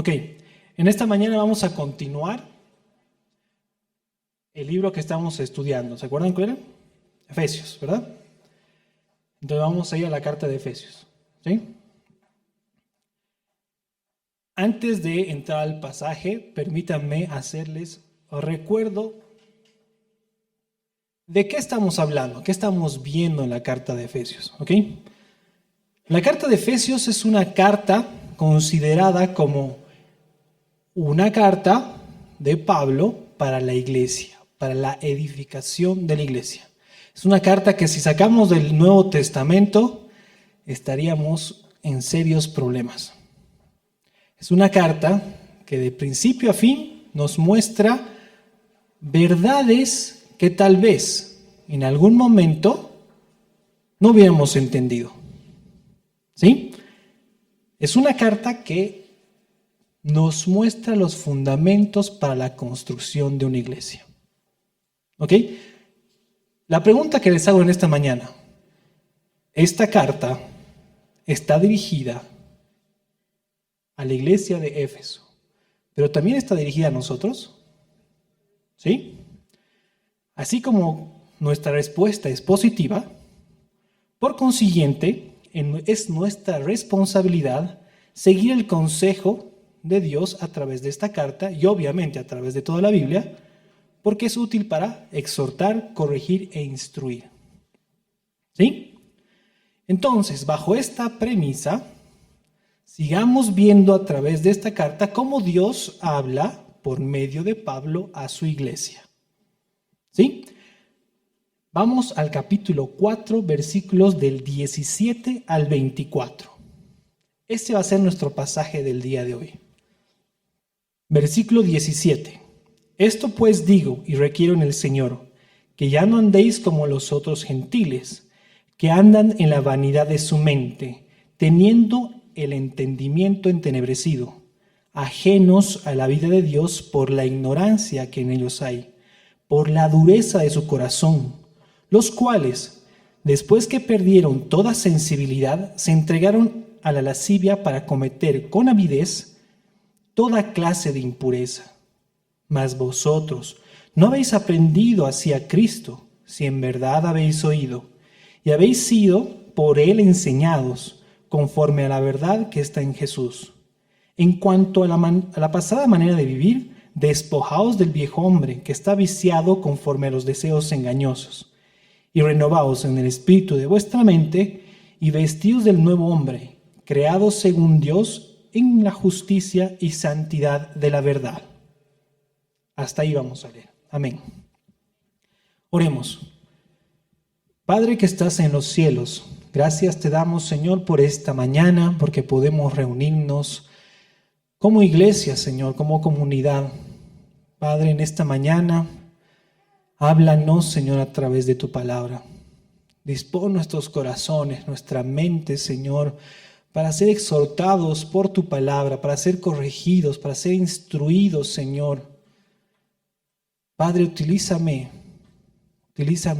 Ok, en esta mañana vamos a continuar el libro que estamos estudiando. ¿Se acuerdan cuál era? Efesios, ¿verdad? Entonces vamos a ir a la carta de Efesios, ¿sí? Antes de entrar al pasaje, permítanme hacerles recuerdo de qué estamos hablando, qué estamos viendo en la carta de Efesios, ¿ok? La carta de Efesios es una carta considerada como una carta de Pablo para la iglesia, para la edificación de la iglesia. Es una carta que si sacamos del Nuevo Testamento, estaríamos en serios problemas. Es una carta que de principio a fin nos muestra verdades que tal vez en algún momento no hubiéramos entendido. ¿Sí? Es una carta que nos muestra los fundamentos para la construcción de una iglesia. ¿Ok? La pregunta que les hago en esta mañana, esta carta está dirigida a la iglesia de Éfeso, pero también está dirigida a nosotros, ¿sí? Así como nuestra respuesta es positiva, por consiguiente, es nuestra responsabilidad seguir el consejo de Dios a través de esta carta y obviamente a través de toda la Biblia, porque es útil para exhortar, corregir e instruir. ¿Sí? Entonces, bajo esta premisa, sigamos viendo a través de esta carta cómo Dios habla por medio de Pablo a su iglesia. ¿Sí? Vamos al capítulo 4, versículos del 17 al 24. Este va a ser nuestro pasaje del día de hoy. Versículo 17. Esto pues digo y requiero en el Señor, que ya no andéis como los otros gentiles, que andan en la vanidad de su mente, teniendo el entendimiento entenebrecido, ajenos a la vida de Dios por la ignorancia que en ellos hay, por la dureza de su corazón, los cuales, después que perdieron toda sensibilidad, se entregaron a la lascivia para cometer con avidez toda clase de impureza. Mas vosotros no habéis aprendido así a Cristo, si en verdad habéis oído, y habéis sido por Él enseñados, conforme a la verdad que está en Jesús. En cuanto a la pasada manera de vivir, despojaos del viejo hombre, que está viciado conforme a los deseos engañosos, y renovaos en el espíritu de vuestra mente, y vestíos del nuevo hombre, creado según Dios en la justicia y santidad de la verdad. Hasta ahí vamos a leer. Amén. Oremos. Padre que estás en los cielos, gracias te damos, Señor, por esta mañana, porque podemos reunirnos como iglesia, Señor, como comunidad. Padre, en esta mañana, háblanos, Señor, a través de tu palabra. Dispón nuestros corazones, nuestra mente, Señor, para ser exhortados por tu palabra, para ser corregidos, para ser instruidos, Señor. Padre, utiliza mi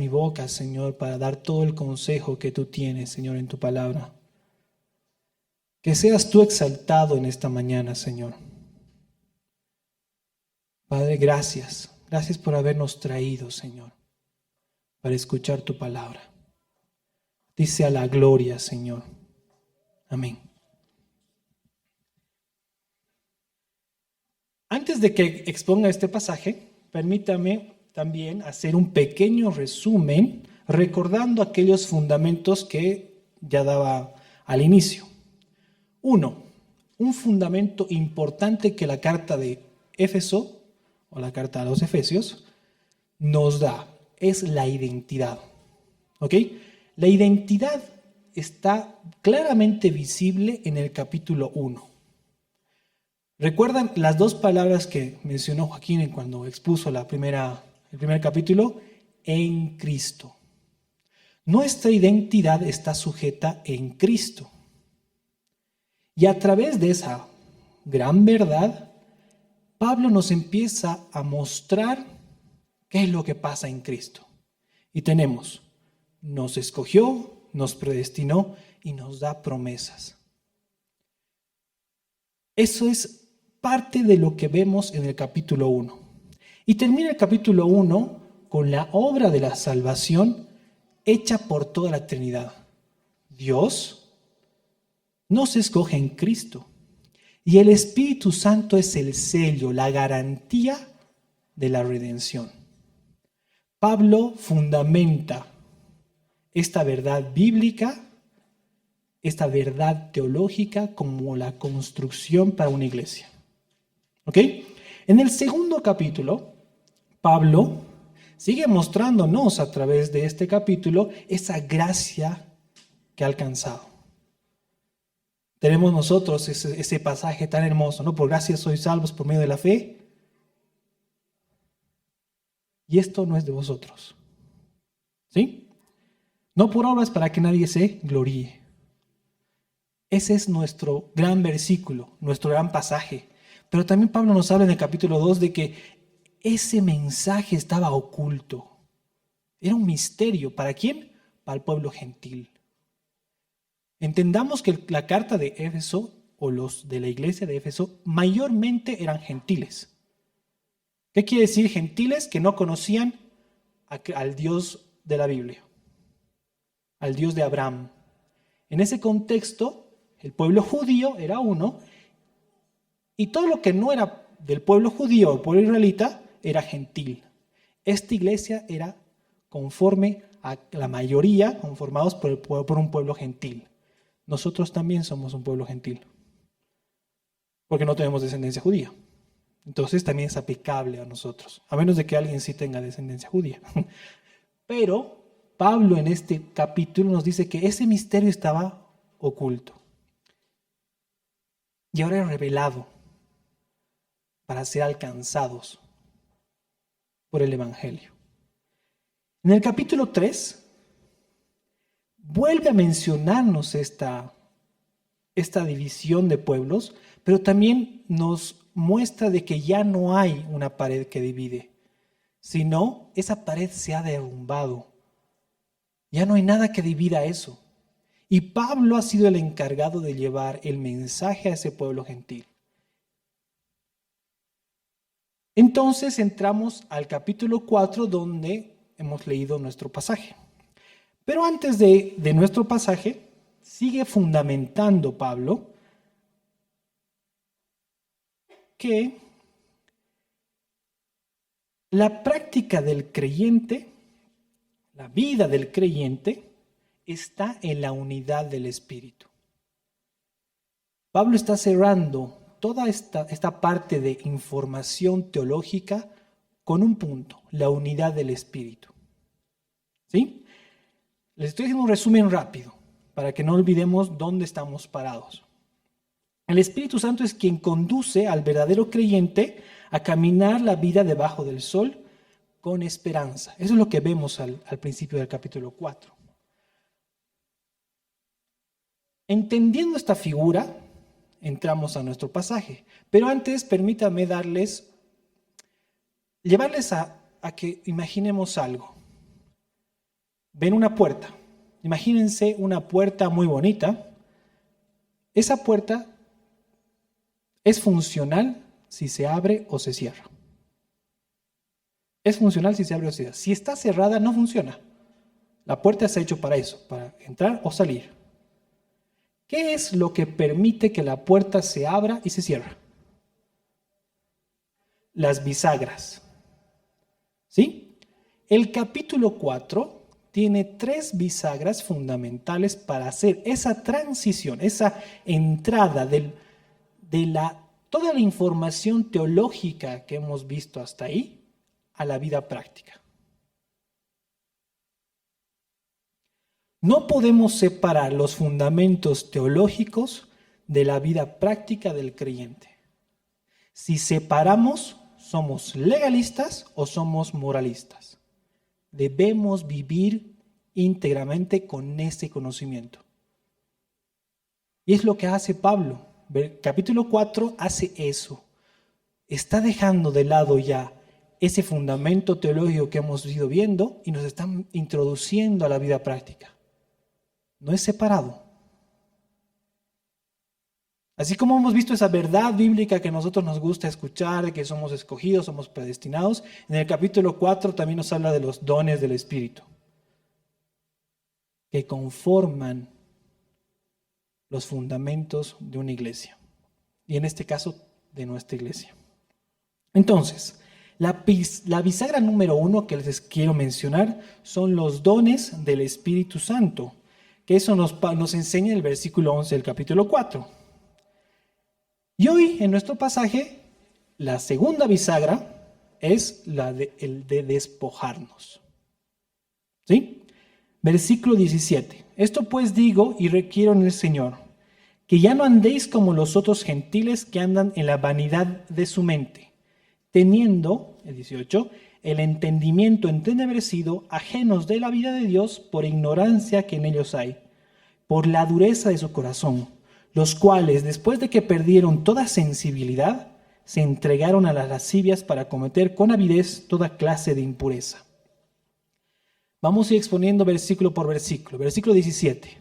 boca, Señor, para dar todo el consejo que tú tienes, Señor, en tu palabra. Que seas tú exaltado en esta mañana, Señor. Padre, gracias. Gracias por habernos traído, Señor, para escuchar tu palabra. Dice a la gloria, Señor. Amén. Antes de que exponga este pasaje, permítame también hacer un pequeño resumen recordando aquellos fundamentos que ya daba al inicio. 1. Un fundamento importante que la carta de Éfeso, o la carta a los Efesios, nos da, es la identidad. ¿Ok? La identidad está claramente visible en el capítulo 1. ¿Recuerdan las dos palabras que mencionó Joaquín cuando expuso el primer capítulo? En Cristo. Nuestra identidad está sujeta en Cristo. Y a través de esa gran verdad, Pablo nos empieza a mostrar qué es lo que pasa en Cristo. Y tenemos, nos escogió, nos predestinó y nos da promesas. Eso es parte de lo que vemos en el capítulo 1. Y termina el capítulo 1 con la obra de la salvación hecha por toda la Trinidad. Dios nos escoge en Cristo y el Espíritu Santo es el sello, la garantía de la redención. Pablo fundamenta esta verdad bíblica, esta verdad teológica como la construcción para una iglesia. ¿Ok? En el segundo capítulo, Pablo sigue mostrándonos a través de este capítulo esa gracia que ha alcanzado. Tenemos nosotros ese pasaje tan hermoso, ¿no? Por gracia sois salvos por medio de la fe. Y esto no es de vosotros. ¿Sí? No por obras para que nadie se gloríe. Ese es nuestro gran versículo, nuestro gran pasaje. Pero también Pablo nos habla en el capítulo 2 de que ese mensaje estaba oculto. Era un misterio. ¿Para quién? Para el pueblo gentil. Entendamos que la carta de Éfeso, o los de la iglesia de Éfeso, mayormente eran gentiles. ¿Qué quiere decir gentiles? Que no conocían al Dios de la Biblia, al Dios de Abraham. En ese contexto, el pueblo judío era uno, y todo lo que no era del pueblo judío o pueblo israelita era gentil. Esta iglesia era conforme a la mayoría, conformados por un pueblo gentil. Nosotros también somos un pueblo gentil, porque no tenemos descendencia judía. Entonces también es aplicable a nosotros, a menos de que alguien sí tenga descendencia judía. Pero Pablo en este capítulo nos dice que ese misterio estaba oculto y ahora es revelado para ser alcanzados por el Evangelio. En el capítulo 3 vuelve a mencionarnos esta división de pueblos, pero también nos muestra de que ya no hay una pared que divide, sino esa pared se ha derrumbado. Ya no hay nada que divida eso. Y Pablo ha sido el encargado de llevar el mensaje a ese pueblo gentil. Entonces entramos al capítulo 4 donde hemos leído nuestro pasaje. Pero antes de nuestro pasaje, sigue fundamentando Pablo que la práctica del creyente, la vida del creyente, está en la unidad del Espíritu. Pablo está cerrando toda esta parte de información teológica con un punto, la unidad del Espíritu. ¿Sí? Les estoy haciendo un resumen rápido para que no olvidemos dónde estamos parados. El Espíritu Santo es quien conduce al verdadero creyente a caminar la vida debajo del sol con esperanza. Eso es lo que vemos al principio del capítulo 4. Entendiendo esta figura, entramos a nuestro pasaje. Pero antes, permítame llevarles a que imaginemos algo. Ven una puerta. Imagínense una puerta muy bonita. Esa puerta es funcional si se abre o se cierra. Es funcional si se abre o se cierra. Si está cerrada, no funciona. La puerta se ha hecho para eso, para entrar o salir. ¿Qué es lo que permite que la puerta se abra y se cierre? Las bisagras. ¿Sí? El capítulo 4 tiene 3 bisagras fundamentales para hacer esa transición, esa entrada de toda la información teológica que hemos visto hasta ahí a la vida práctica. No podemos separar los fundamentos teológicos de la vida práctica del creyente. Si separamos, somos legalistas o somos moralistas. Debemos vivir íntegramente con ese conocimiento. Y es lo que hace Pablo. Capítulo 4 hace eso. Está dejando de lado ya ese fundamento teológico que hemos ido viendo y nos están introduciendo a la vida práctica. No es separado. Así como hemos visto esa verdad bíblica que a nosotros nos gusta escuchar, de que somos escogidos, somos predestinados, en el capítulo 4 también nos habla de los dones del Espíritu, que conforman los fundamentos de una iglesia, y en este caso de nuestra iglesia. Entonces, la bisagra número 1 que les quiero mencionar son los dones del Espíritu Santo, que eso nos enseña el versículo 11 del capítulo 4. Y hoy, en nuestro pasaje, la segunda bisagra es el de despojarnos. ¿Sí? Versículo 17. Esto pues digo y requiero en el Señor, que ya no andéis como los otros gentiles que andan en la vanidad de su mente, teniendo, el 18, el entendimiento entenebrecido, ajenos de la vida de Dios por ignorancia que en ellos hay, por la dureza de su corazón, los cuales, después de que perdieron toda sensibilidad, se entregaron a las lascivias para cometer con avidez toda clase de impureza. Vamos a ir exponiendo versículo por versículo. Versículo 17.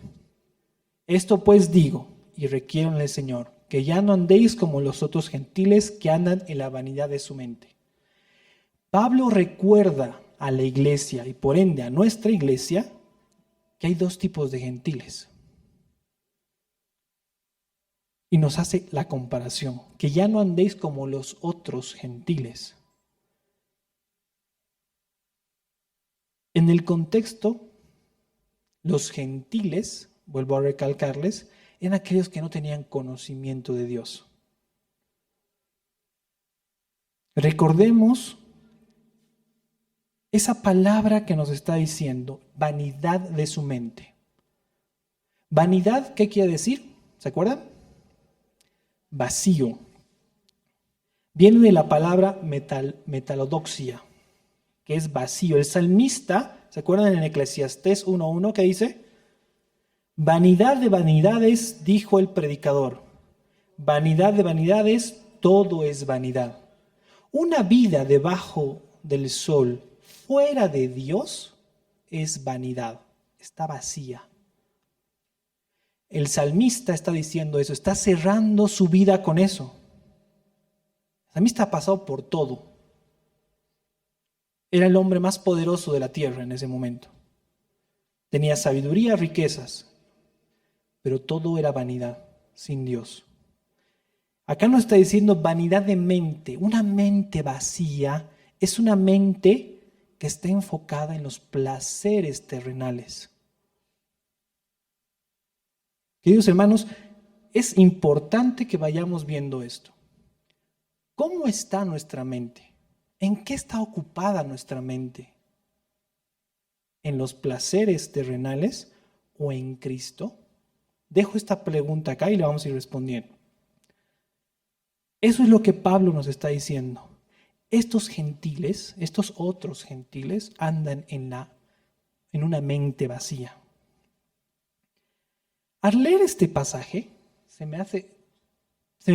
Esto pues digo y requiero en el Señor, que ya no andéis como los otros gentiles que andan en la vanidad de su mente. Pablo recuerda a la iglesia y por ende a nuestra iglesia que hay dos tipos de gentiles. Y nos hace la comparación, que ya no andéis como los otros gentiles. En el contexto, los gentiles, vuelvo a recalcarles, eran aquellos que no tenían conocimiento de Dios. Recordemos esa palabra que nos está diciendo, vanidad de su mente. Vanidad, ¿qué quiere decir? ¿Se acuerdan? Vacío. Viene de la palabra metalodoxia, que es vacío. El salmista, ¿se acuerdan en Eclesiastés 1:1 que dice? Vanidad de vanidades, dijo el predicador. Vanidad de vanidades, todo es vanidad. Una vida debajo del sol, fuera de Dios, es vanidad. Está vacía. El salmista está diciendo eso, está cerrando su vida con eso. El salmista ha pasado por todo. Era el hombre más poderoso de la tierra en ese momento. Tenía sabiduría, riquezas, pero todo era vanidad, sin Dios. Acá nos está diciendo vanidad de mente. Una mente vacía es una mente que está enfocada en los placeres terrenales. Queridos hermanos, es importante que vayamos viendo esto. ¿Cómo está nuestra mente? ¿En qué está ocupada nuestra mente? ¿En los placeres terrenales o en Cristo? Dejo esta pregunta acá y la vamos a ir respondiendo. Eso es lo que Pablo nos está diciendo. Estos gentiles, estos otros gentiles, andan en una mente vacía. Al leer este pasaje, se me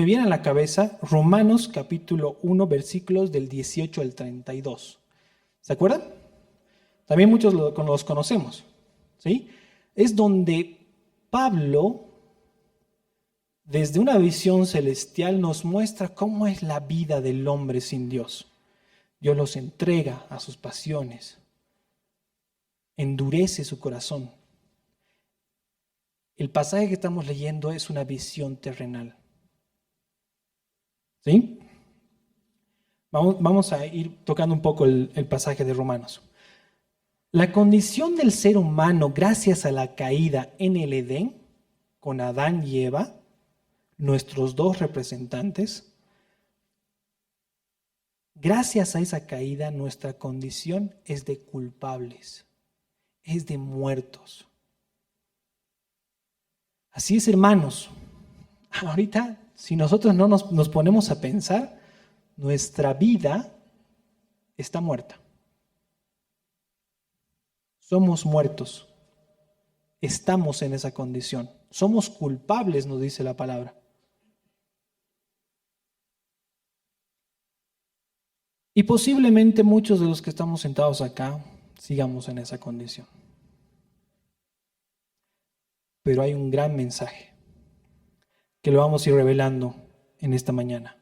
viene a la cabeza Romanos capítulo 1, versículos del 18 al 32. ¿Se acuerdan? También muchos los conocemos, ¿sí? Es donde Pablo, desde una visión celestial, nos muestra cómo es la vida del hombre sin Dios. Dios los entrega a sus pasiones, endurece su corazón. El pasaje que estamos leyendo es una visión terrenal. ¿Sí? Vamos a ir tocando un poco el pasaje de Romanos. La condición del ser humano gracias a la caída en el Edén, con Adán y Eva, nuestros dos representantes, gracias a esa caída nuestra condición es de culpables, es de muertos. Así es, hermanos. Ahorita, si nosotros no nos ponemos a pensar, nuestra vida está muerta. Somos muertos. Estamos en esa condición. Somos culpables, nos dice la palabra. Y posiblemente muchos de los que estamos sentados acá sigamos en esa condición. Pero hay un gran mensaje. que lo vamos a ir revelando en esta mañana.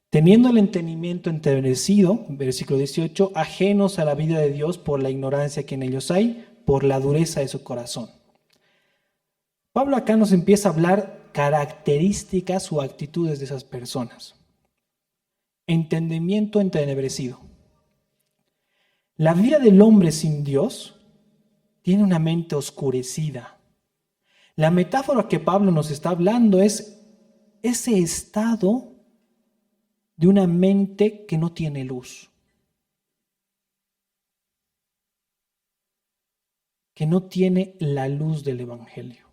Teniendo el entendimiento entenebrecido, versículo 18, ajenos a la vida de Dios por la ignorancia que en ellos hay, por la dureza de su corazón. Pablo acá nos empieza a hablar características o actitudes de esas personas. Entendimiento entenebrecido. La vida del hombre sin Dios tiene una mente oscurecida. La metáfora que Pablo nos está hablando es ese estado de una mente que no tiene luz, que no tiene la luz del Evangelio.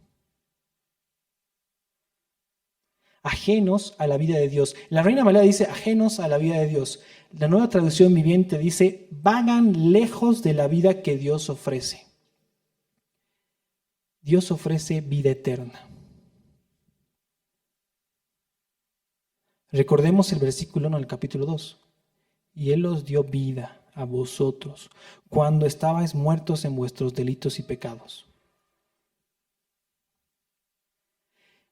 Ajenos a la vida de Dios. La Reina Valera dice ajenos a la vida de Dios. La Nueva Traducción Viviente dice vagan lejos de la vida que Dios ofrece. Dios ofrece vida eterna. Recordemos el versículo 1 del capítulo 2. Y Él os dio vida a vosotros cuando estabais muertos en vuestros delitos y pecados.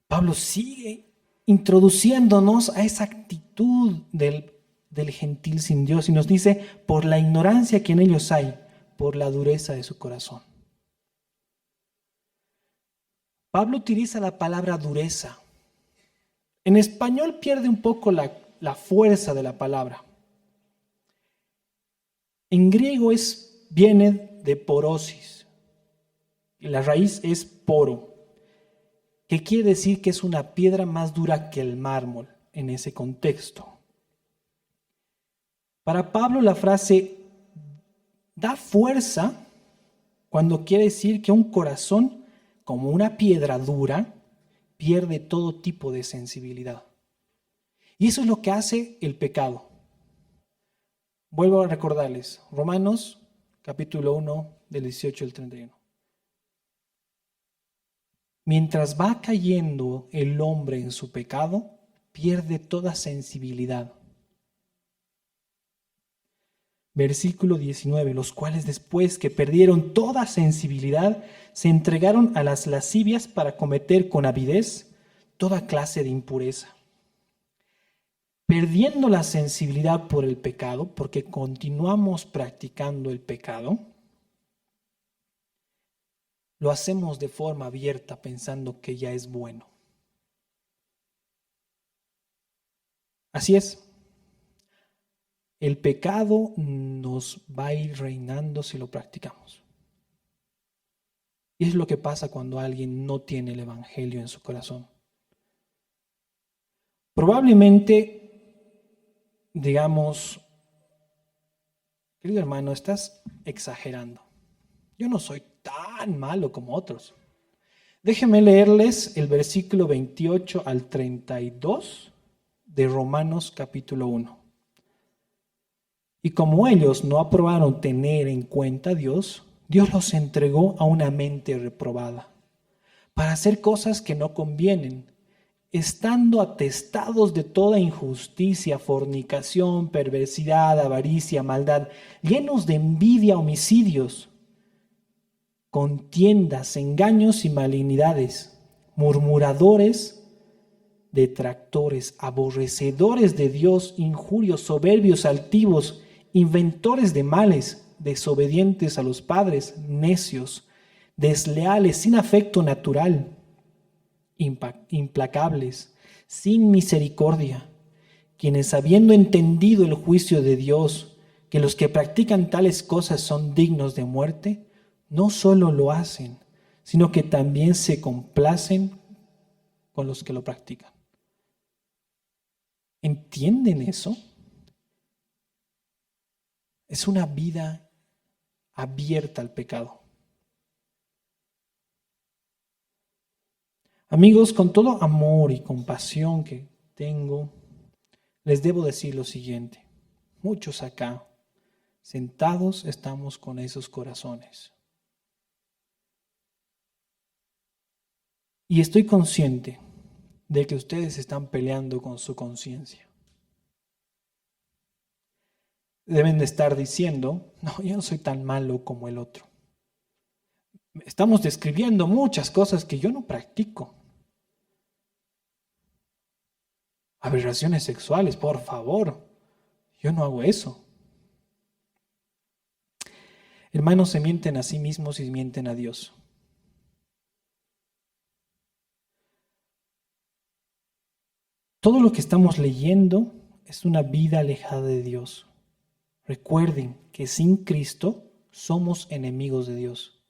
Pablo sigue introduciéndonos a esa actitud del gentil sin Dios y nos dice, por la ignorancia que en ellos hay, por la dureza de su corazón. Pablo utiliza la palabra dureza. En español pierde un poco la fuerza de la palabra. En griego viene de porosis. Y la raíz es poro, que quiere decir que es una piedra más dura que el mármol en ese contexto. Para Pablo la frase da fuerza cuando quiere decir que un corazón, como una piedra dura, pierde todo tipo de sensibilidad. Y eso es lo que hace el pecado. Vuelvo a recordarles, Romanos capítulo 1 del 18 al 31. Mientras va cayendo el hombre en su pecado, pierde toda sensibilidad. Versículo 19, los cuales después que perdieron toda sensibilidad, se entregaron a las lascivias para cometer con avidez toda clase de impureza. Perdiendo la sensibilidad por el pecado, porque continuamos practicando el pecado, lo hacemos de forma abierta pensando que ya es bueno. Así es. El pecado nos va a ir reinando si lo practicamos. Y es lo que pasa cuando alguien no tiene el Evangelio en su corazón. Probablemente, digamos, querido hermano, estás exagerando. Yo no soy tan malo como otros. Déjenme leerles el versículo 28 al 32 de Romanos capítulo 1. Y como ellos no aprobaron tener en cuenta a Dios, Dios los entregó a una mente reprobada, para hacer cosas que no convienen, estando atestados de toda injusticia, fornicación, perversidad, avaricia, maldad, llenos de envidia, homicidios, contiendas, engaños y malignidades, murmuradores, detractores, aborrecedores de Dios, injurios, soberbios, altivos, inventores de males, desobedientes a los padres, necios, desleales, sin afecto natural, implacables, sin misericordia, quienes habiendo entendido el juicio de Dios, que los que practican tales cosas son dignos de muerte, no solo lo hacen, sino que también se complacen con los que lo practican. ¿Entienden eso? Es una vida abierta al pecado. Amigos, con todo amor y compasión que tengo, les debo decir lo siguiente. Muchos acá, sentados, estamos con esos corazones. Y estoy consciente de que ustedes están peleando con su conciencia. Deben de estar diciendo, no, yo no soy tan malo como el otro. Estamos describiendo muchas cosas que yo no practico. aberraciones sexuales, por favor. Yo no hago eso. Hermanos, se mienten a sí mismos y mienten a Dios. Todo lo que estamos leyendo es una vida alejada de Dios. Recuerden que sin Cristo somos enemigos de Dios.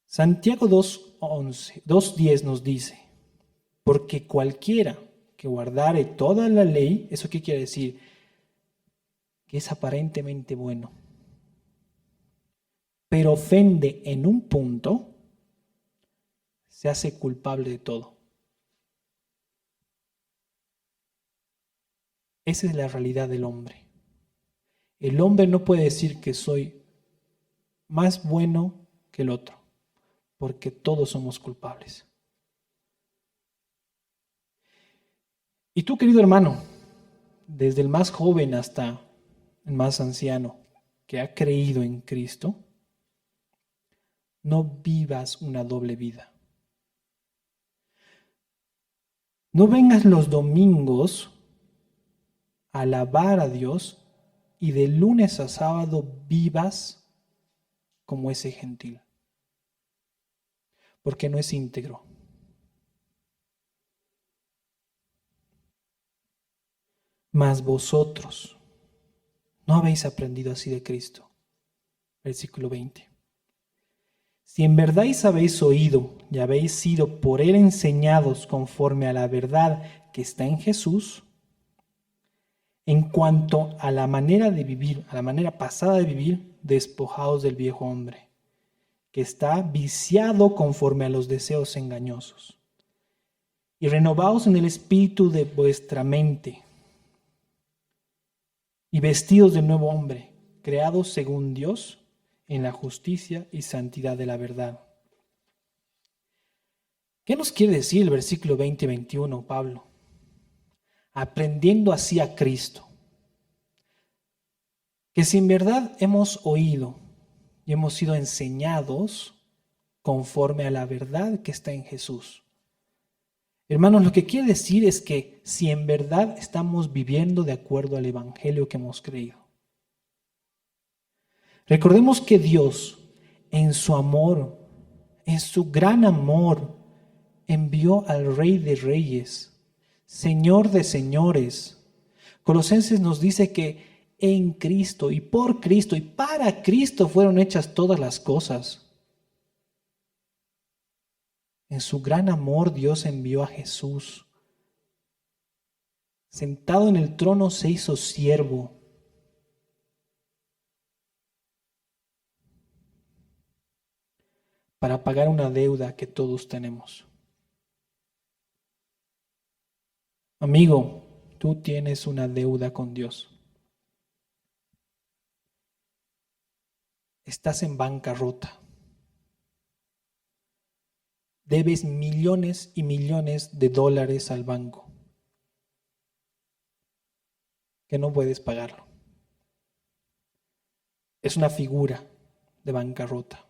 Santiago 2:10 nos dice, porque cualquiera que guardare toda la ley, ¿eso qué quiere decir? Que es aparentemente bueno, pero ofende en un punto, se hace culpable de todo. Esa es la realidad del hombre. El hombre no puede decir que soy más bueno que el otro, porque todos somos culpables. Y tú, querido hermano, desde el más joven hasta el más anciano que ha creído en Cristo, no vivas una doble vida. No vengas los domingos a alabar a Dios y de lunes a sábado vivas como ese gentil, porque no es íntegro. Mas vosotros no habéis aprendido así de Cristo. Versículo 20. Si en verdad habéis oído y habéis sido por él enseñados conforme a la verdad que está en Jesús, en cuanto a la manera de vivir, a la manera pasada de vivir, despojaos del viejo hombre, que está viciado conforme a los deseos engañosos, y renovaos en el espíritu de vuestra mente, y vestidos del nuevo hombre, creados según Dios, en la justicia y santidad de la verdad. ¿Qué nos quiere decir el versículo 20 y 21, Pablo? Aprendiendo así a Cristo. Que si en verdad hemos oído y hemos sido enseñados conforme a la verdad que está en Jesús. Hermanos, lo que quiere decir es que si en verdad estamos viviendo de acuerdo al evangelio que hemos creído. Recordemos que Dios, en su amor, en su gran amor, envió al Rey de Reyes, Señor de señores. Colosenses nos dice que en Cristo y por Cristo y para Cristo fueron hechas todas las cosas. En su gran amor Dios envió a Jesús. Sentado en el trono se hizo siervo. Para pagar una deuda que todos tenemos. Amigo, tú tienes una deuda con Dios. Estás en bancarrota. Debes millones y millones de dólares al banco, que no puedes pagarlo. Es una figura de bancarrota.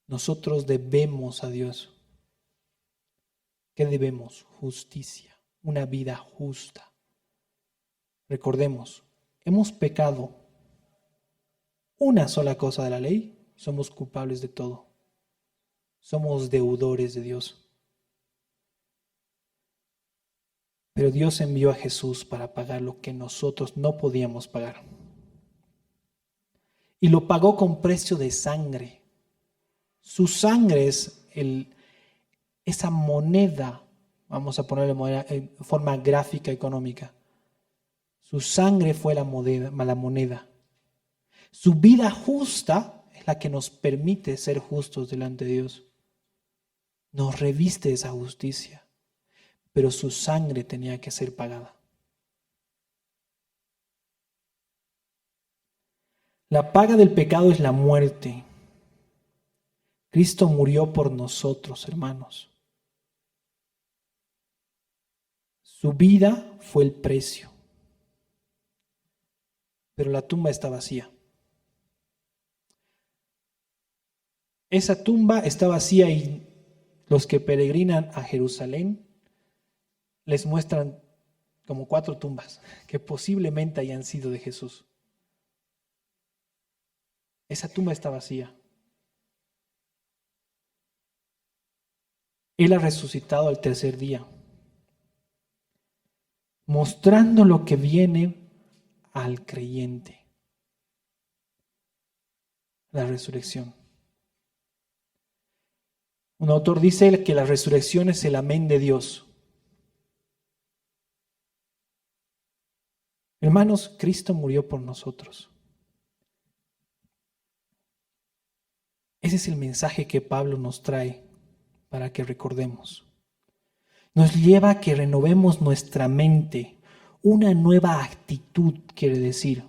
Nosotros debemos a Dios. ¿Qué debemos? Justicia, una vida justa. Recordemos, hemos pecado una sola cosa de la ley, somos culpables de todo. Somos deudores de Dios. Pero Dios envió a Jesús para pagar lo que nosotros no podíamos pagar. Y lo pagó con precio de sangre. Su sangre es esa moneda, vamos a ponerle en forma gráfica económica. Su sangre fue la moneda. Su vida justa es la que nos permite ser justos delante de Dios. Nos reviste esa justicia, pero su sangre tenía que ser pagada. La paga del pecado es la muerte. Cristo murió por nosotros, hermanos. Su vida fue el precio, pero la tumba está vacía. Esa tumba está vacía y los que peregrinan a Jerusalén les muestran como 4 tumbas que posiblemente hayan sido de Jesús. Esa tumba está vacía. Él ha resucitado al tercer día, mostrando lo que viene al creyente. La resurrección. Un autor dice que la resurrección es el amén de Dios. Hermanos, Cristo murió por nosotros. Ese es el mensaje que Pablo nos trae para que recordemos. Nos lleva a que renovemos nuestra mente. Una nueva actitud, quiere decir.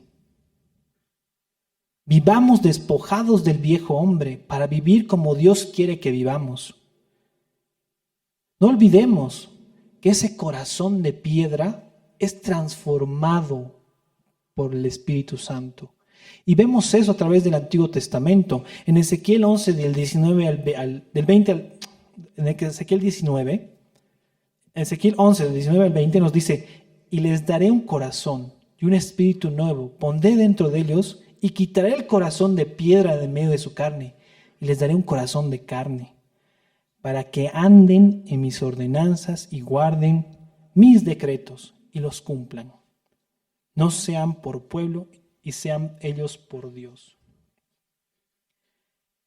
Vivamos despojados del viejo hombre para vivir como Dios quiere que vivamos. No olvidemos que ese corazón de piedra es transformado por el Espíritu Santo. Y vemos eso a través del Antiguo Testamento. En Ezequiel 11, del 20 en Ezequiel 19, Ezequiel 11, del 19 al 20 nos dice: y les daré un corazón y un espíritu nuevo, pondré dentro de ellos y quitaré el corazón de piedra de en medio de su carne y les daré un corazón de carne, para que anden en mis ordenanzas y guarden mis decretos y los cumplan. No sean por pueblo y sean ellos por Dios.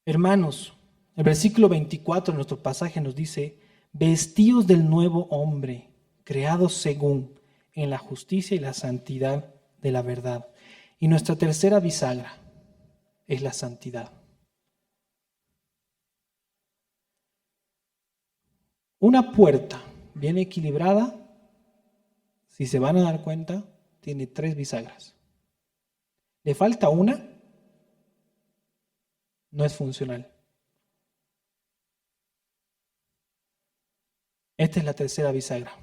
Hermanos, el versículo 24 de nuestro pasaje nos dice: vestíos del nuevo hombre, creados según en la justicia y la santidad de la verdad. Y nuestra tercera bisagra es la santidad. Una puerta bien equilibrada, si se van a dar cuenta, tiene 3 bisagras. Le falta una, no es funcional. Esta es la tercera bisagra,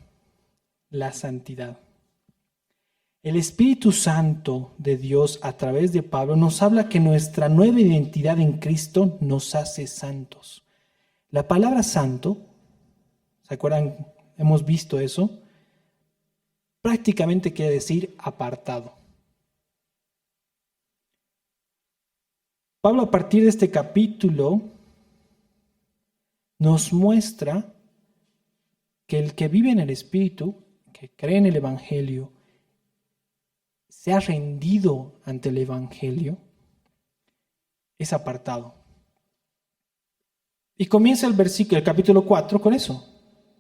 la santidad. El Espíritu Santo de Dios a través de Pablo nos habla que nuestra nueva identidad en Cristo nos hace santos. La palabra santo, ¿se acuerdan? Hemos visto eso. Prácticamente quiere decir apartado. Pablo, a partir de este capítulo, nos muestra que el que vive en el Espíritu, que cree en el Evangelio, se ha rendido ante el Evangelio, es apartado. Y comienza el capítulo 4 con eso.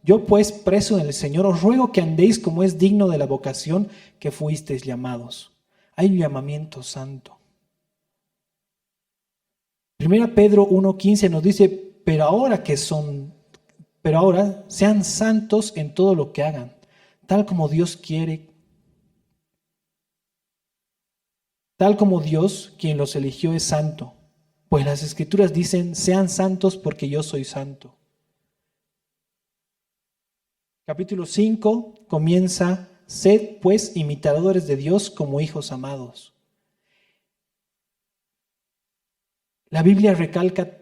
Yo pues, preso en el Señor, os ruego que andéis como es digno de la vocación que fuisteis llamados. Hay un llamamiento santo. 1 Pedro 1:15 nos dice: pero ahora sean santos en todo lo que hagan, tal como Dios quiere, tal como Dios, quien los eligió, es santo. Pues las Escrituras dicen: sean santos porque yo soy santo. Capítulo 5 comienza: sed pues imitadores de Dios como hijos amados. La Biblia recalca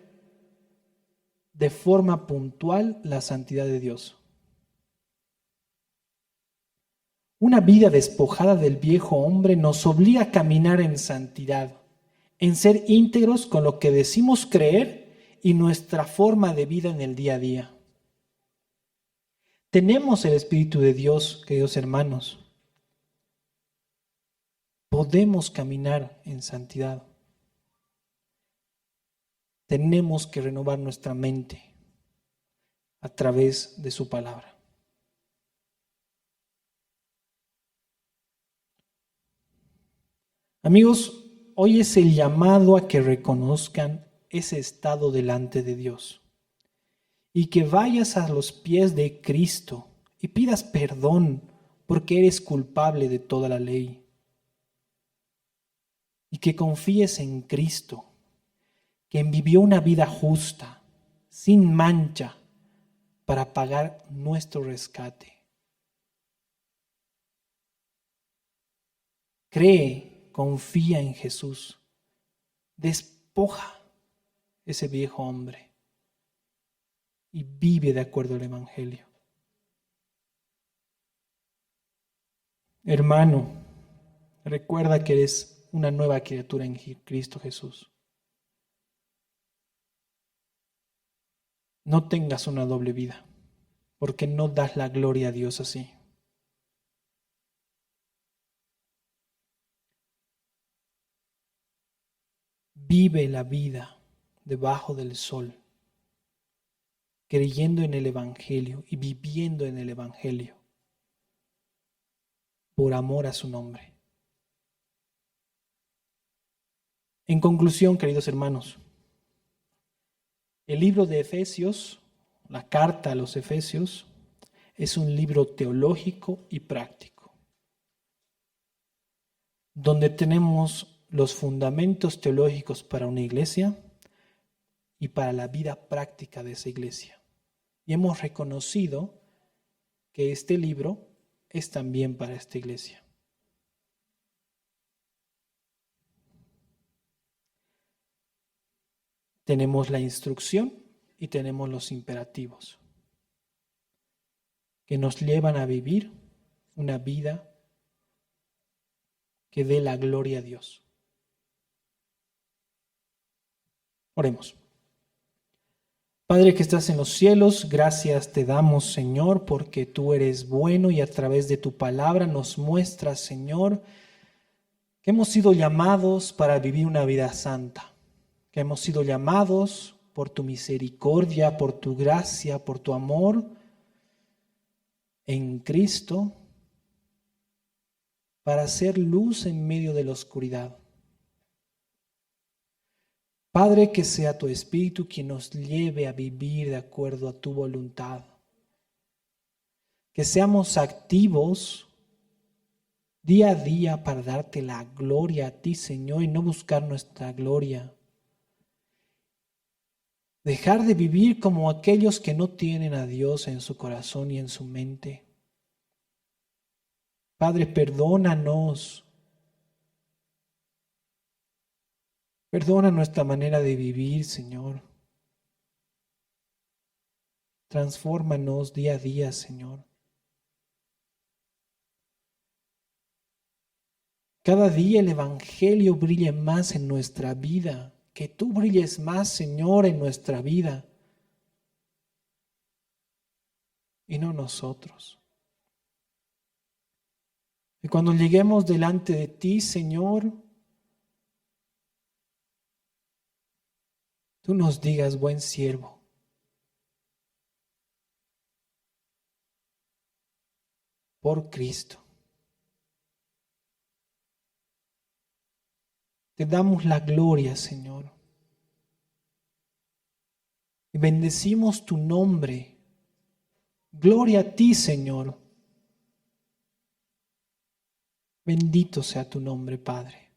de forma puntual la santidad de Dios. Una vida despojada del viejo hombre nos obliga a caminar en santidad, en ser íntegros con lo que decimos creer y nuestra forma de vida en el día a día. Tenemos el Espíritu de Dios, queridos hermanos. Podemos caminar en santidad. Tenemos que renovar nuestra mente a través de su palabra. Amigos, hoy es el llamado a que reconozcan ese estado delante de Dios y que vayas a los pies de Cristo y pidas perdón porque eres culpable de toda la ley y que confíes en Cristo, quien vivió una vida justa, sin mancha, para pagar nuestro rescate. Cree, confía en Jesús, despoja ese viejo hombre y vive de acuerdo al Evangelio. Hermano, recuerda que eres una nueva criatura en Cristo Jesús. No tengas una doble vida, porque no das la gloria a Dios así. Vive la vida debajo del sol, creyendo en el Evangelio y viviendo en el Evangelio, por amor a su nombre. En conclusión, queridos hermanos, el libro de Efesios, la carta a los Efesios, es un libro teológico y práctico, donde tenemos los fundamentos teológicos para una iglesia y para la vida práctica de esa iglesia. Y hemos reconocido que este libro es también para esta iglesia. Tenemos la instrucción y tenemos los imperativos que nos llevan a vivir una vida que dé la gloria a Dios. Oremos. Padre que estás en los cielos, gracias te damos, Señor, porque tú eres bueno y a través de tu palabra nos muestras, Señor, que hemos sido llamados para vivir una vida santa, que hemos sido llamados por tu misericordia, por tu gracia, por tu amor en Cristo, para hacer luz en medio de la oscuridad. Padre, que sea tu Espíritu quien nos lleve a vivir de acuerdo a tu voluntad. Que seamos activos día a día para darte la gloria a ti, Señor, y no buscar nuestra gloria. Dejar de vivir como aquellos que no tienen a Dios en su corazón y en su mente. Padre, perdónanos. Perdona nuestra manera de vivir, Señor. Transfórmanos día a día, Señor. Cada día el Evangelio brille más en nuestra vida. Que tú brilles más, Señor, en nuestra vida. Y no nosotros. Y cuando lleguemos delante de ti, Señor, tú nos digas, buen siervo. Por Cristo. Te damos la gloria, Señor. Y bendecimos tu nombre. Gloria a ti, Señor. Bendito sea tu nombre, Padre.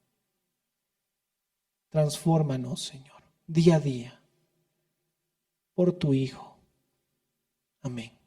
Transfórmanos, Señor, día a día, por tu Hijo. Amén.